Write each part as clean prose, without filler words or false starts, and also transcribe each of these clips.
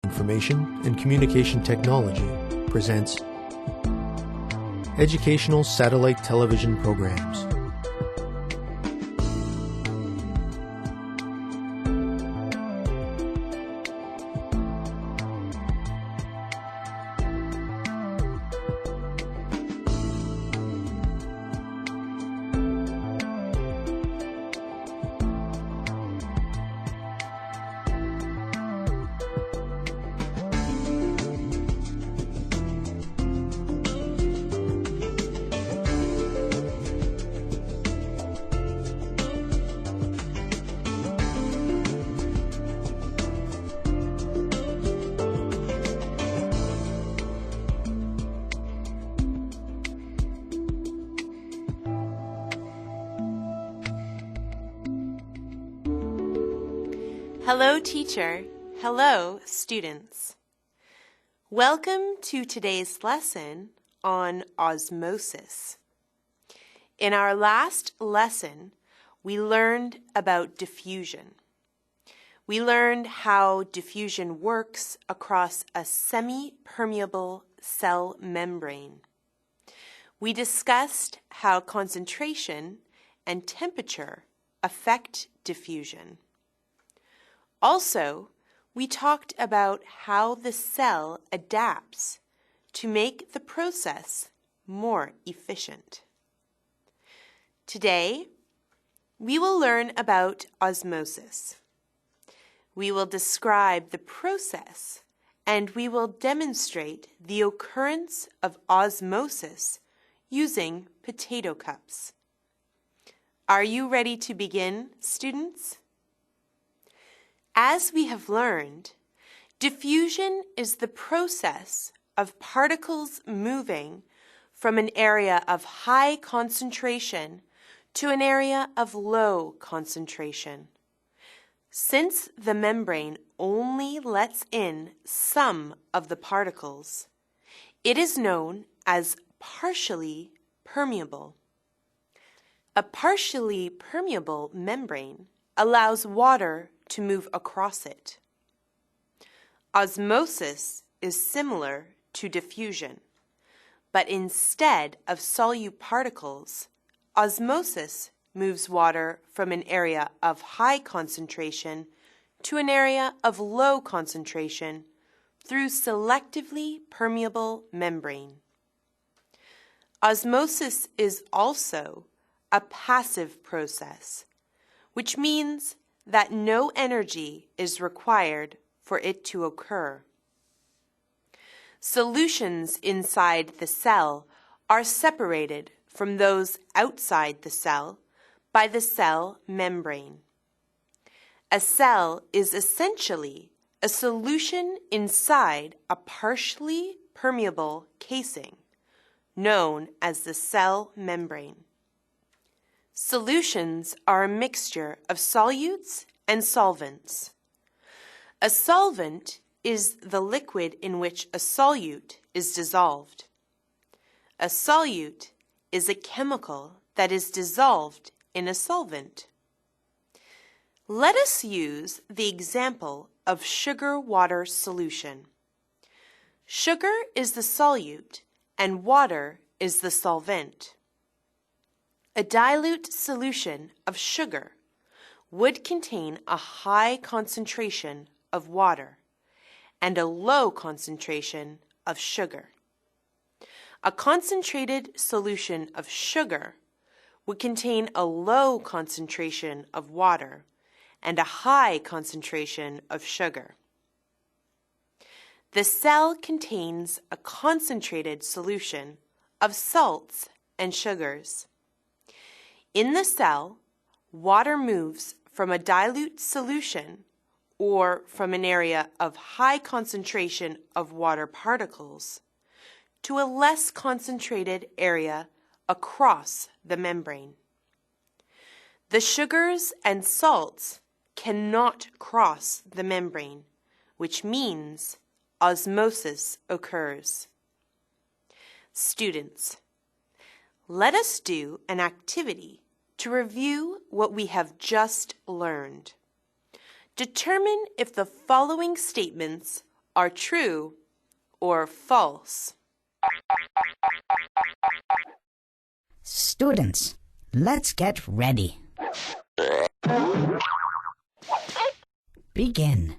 Information and Communication Technology presents Educational Satellite Television Programs. Hello, teacher. Hello, students. Welcome to today's lesson on osmosis. In our last lesson, we learned about diffusion. We learned how diffusion works across a semi-permeable cell membrane. We discussed how concentration and temperature affect diffusion. Also, we talked about how the cell adapts to make the process more efficient. Today, we will learn about osmosis. We will describe the process and we will demonstrate the occurrence of osmosis using potato cups. Are you ready to begin, students? As we have learned, diffusion is the process of particles moving from an area of high concentration to an area of low concentration. Since the membrane only lets in some of the particles, it is known as partially permeable. A partially permeable membrane allows water to move across it. Osmosis is similar to diffusion, but instead of solute particles, osmosis moves water from an area of high concentration to an area of low concentration through selectively permeable membrane. Osmosis is also a passive process, which means that no energy is required for it to occur. Solutions inside the cell are separated from those outside the cell by the cell membrane. A cell is essentially a solution inside a partially permeable casing, known as the cell membrane. Solutions are a mixture of solutes and solvents. A solvent is the liquid in which a solute is dissolved. A solute is a chemical that is dissolved in a solvent. Let us use the example of sugar-water solution. Sugar is the solute and water is the solvent. A dilute solution of sugar would contain a high concentration of water and a low concentration of sugar. A concentrated solution of sugar would contain a low concentration of water and a high concentration of sugar. The cell contains a concentrated solution of salts and sugars. In the cell, water moves from a dilute solution or from an area of high concentration of water particles to a less concentrated area across the membrane. The sugars and salts cannot cross the membrane, which means osmosis occurs. Students, let us do an activity to review what we have just learned. Determine if the following statements are true or false. Students, let's get ready. Begin.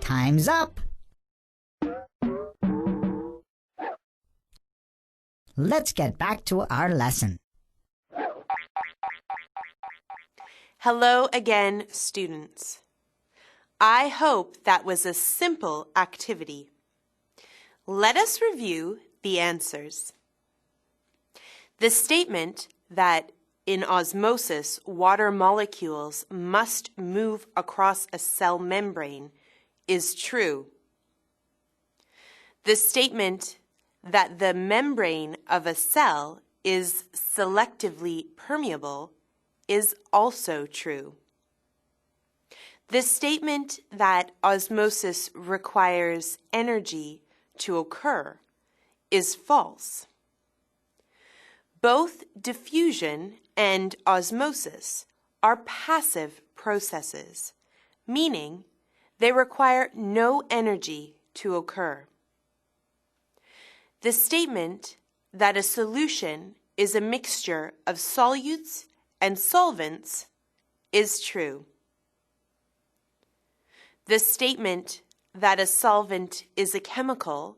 Time's up. Let's get back to our lesson. Hello again, students. I hope that was a simple activity. Let us review the answers. The statement that in osmosis, water molecules must move across a cell membrane is true. The statement that the membrane of a cell is selectively permeable is also true. The statement that osmosis requires energy to occur is false. Both diffusion and osmosis are passive processes, meaning they require no energy to occur. The statement that a solution is a mixture of solutes and solvents is true. The statement that a solvent is a chemical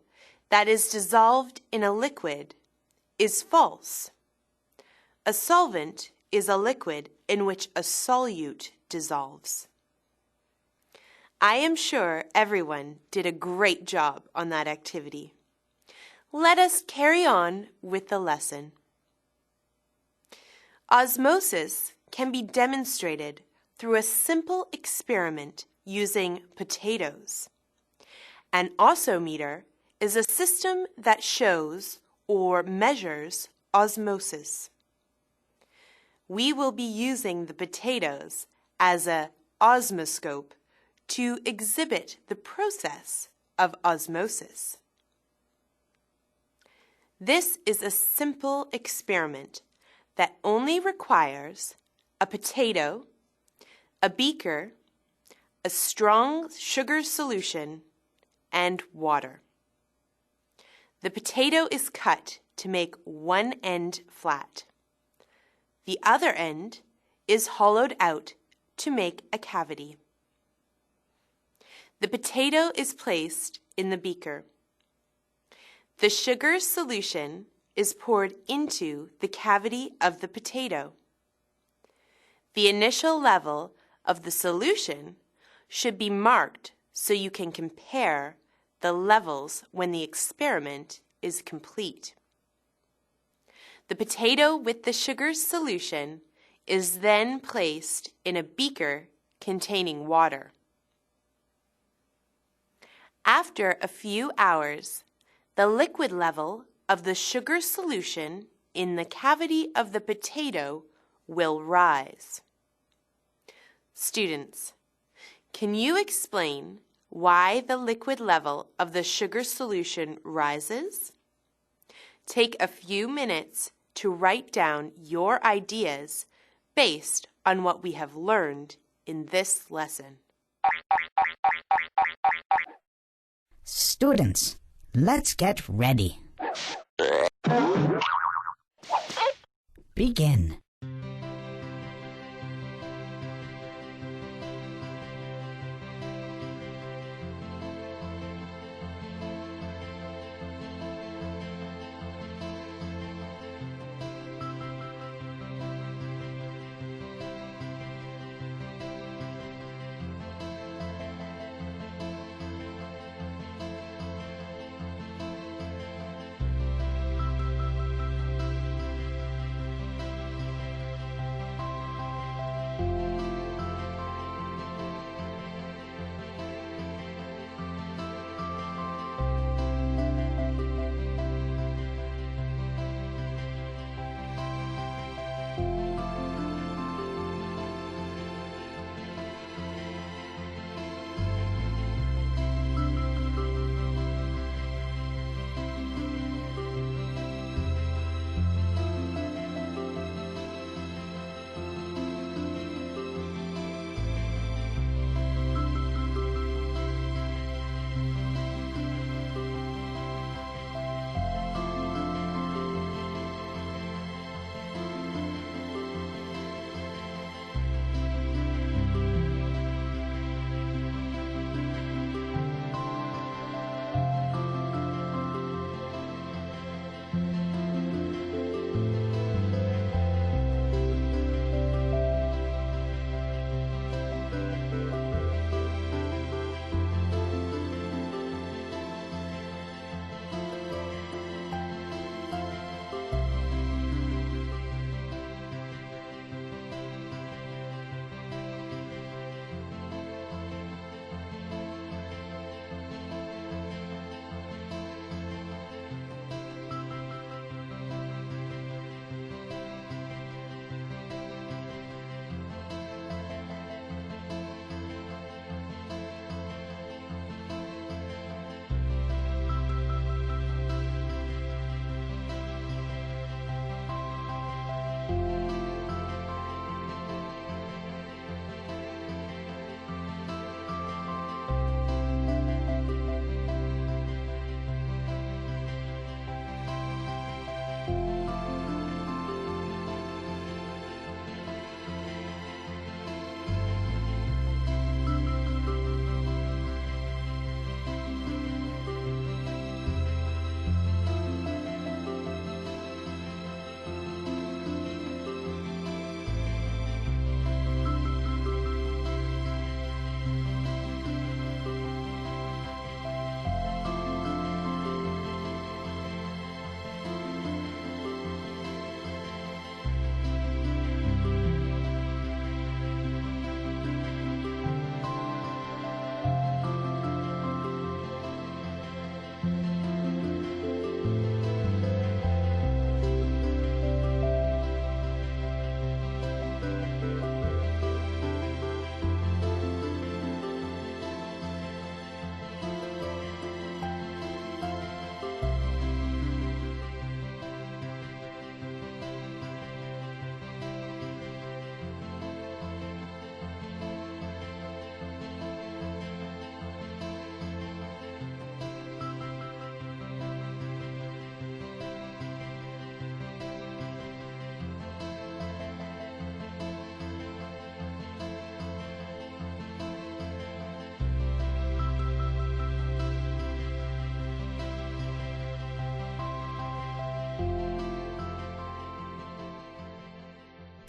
that is dissolved in a liquid is false. A solvent is a liquid in which a solute dissolves. I am sure everyone did a great job on that activity. Let us carry on with the lesson. Osmosis can be demonstrated through a simple experiment using potatoes. An osmometer is a system that shows or measures osmosis. We will be using the potatoes as an osmoscope to exhibit the process of osmosis. This is a simple experiment that only requires a potato, a beaker, a strong sugar solution, and water. The potato is cut to make one end flat. The other end is hollowed out to make a cavity. The potato is placed in the beaker. The sugar solution is poured into the cavity of the potato. The initial level of the solution should be marked so you can compare the levels when the experiment is complete. The potato with the sugar solution is then placed in a beaker containing water. After a few hours, the liquid level of the sugar solution in the cavity of the potato will rise. Students, can you explain why the liquid level of the sugar solution rises? Take a few minutes to write down your ideas based on what we have learned in this lesson. Students, let's get ready. Begin.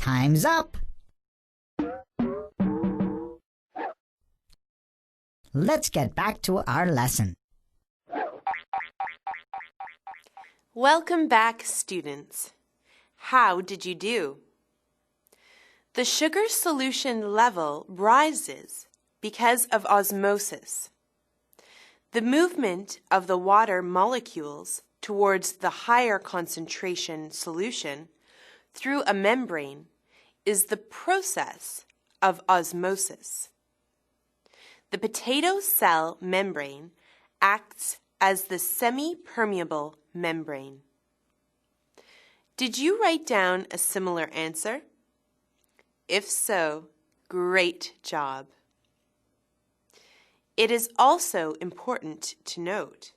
Time's up. Let's get back to our lesson. Welcome back, students. How did you do? The sugar solution level rises because of osmosis. The movement of the water molecules towards the higher concentration solution through a membrane is the process of osmosis. The potato cell membrane acts as the semi-permeable membrane. Did you write down a similar answer? If so, great job. It is also important to note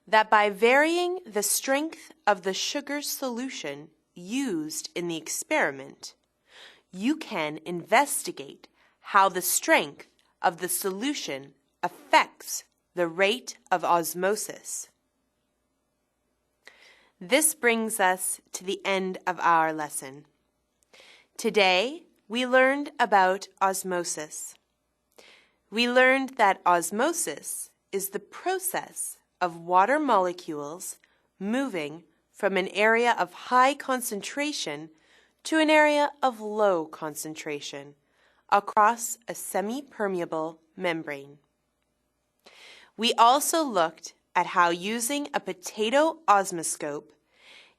that by varying the strength of the sugar solution used in the experiment, you can investigate how the strength of the solution affects the rate of osmosis. This brings us to the end of our lesson. Today, we learned about osmosis. We learned that osmosis is the process of water molecules moving from an area of high concentration to an area of low concentration across a semi-permeable membrane. We also looked at how using a potato osmoscope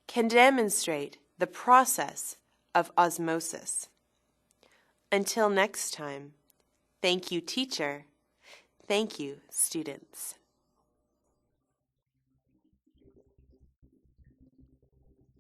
can demonstrate the process of osmosis. Until next time, thank you, teacher. Thank you, students.